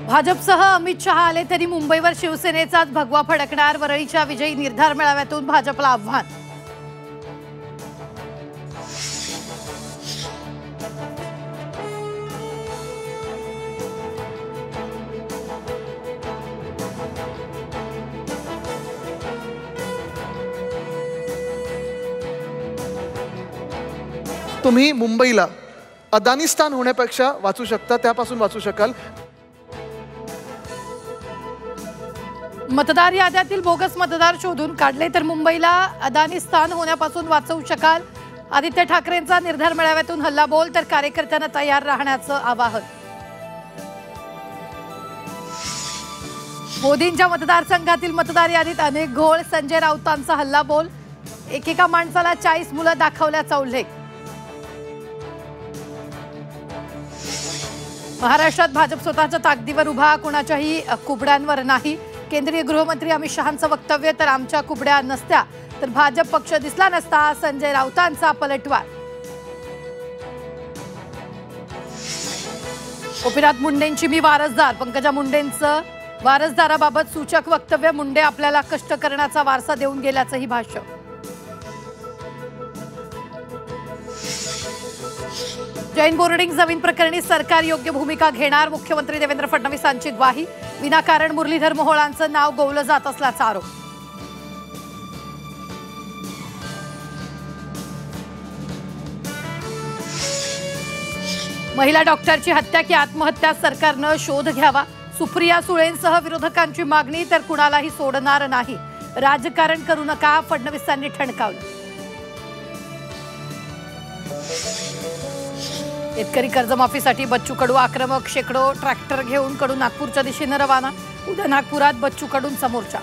भाजपसह अमित शहा आले तरी मुंबईवर शिवसेनेचाच भगवा फडकणार। वरळीच्या विजयी निर्धार मेळाव्यातून भाजपला आव्हान। तुम्ही मुंबईला अदानिस्तान होण्यापेक्षा वाचू शकता, त्यापासून वाचू शकाल। मतदार याद्यातील बोगस मतदार शोधून काढले तर मुंबईला अदानिस्तान होण्यापासून वाचवू शकाल। आदित्य ठाकरेंचा निर्धार मेळाव्यातून हल्लाबोल, तर कार्यकर्त्यांना तयार राहण्याचं आवाहन। मोदींच्या मतदारसंघातील मतदार यादीत अनेक घोळ, संजय राऊतांचा हल्लाबोल। एकेका माणसाला 40 मुलं दाखवल्याचा उल्लेख। महाराष्ट्रात भाजप स्वतःच्या ताकदीवर उभा, कुणाच्याही कुबड्यांवर नाही। केंद्रीय गृहमंत्री अमित शहांचं वक्तव्य, तर आमच्या कुबड्या नसत्या तर भाजप पक्ष दिसला नसता। संजय राऊतांचा पलटवार। गोपीनाथ मुंडेंची मी वारसदार, पंकजा मुंडेंचं वारसदाराबाबत सूचक वक्तव्य। मुंडे आपल्याला कष्ट करण्याचा वारसा देऊन गेल्याचंही भाष्य। जैन बोर्डिंग जमीन प्रकरणी सरकार योग्य भूमिका घेणार, मुख्यमंत्री देवेंद्र फडणवीसांची ग्वाही। विनाकारण मुरलीधर मोहोळांचं नाव गोवलं जात असल्याचा आरोप। महिला डॉक्टरची हत्या की आत्महत्या, सरकारनं शोध घ्यावा। सुप्रिया सुळेंसह विरोधकांची मागणी, तर कुणालाही सोडणार नाही। राजकारण करू नका, फडणवीसांनी ठणकावलं। शेतकरी कर्जमाफीसाठी बच्चू कडू आक्रमक, शेकडो ट्रॅक्टर घेऊन कडू नागपूरच्या दिशेने रवाना। उद्या नागपुरात बच्चू कडूंचा मोर्चा।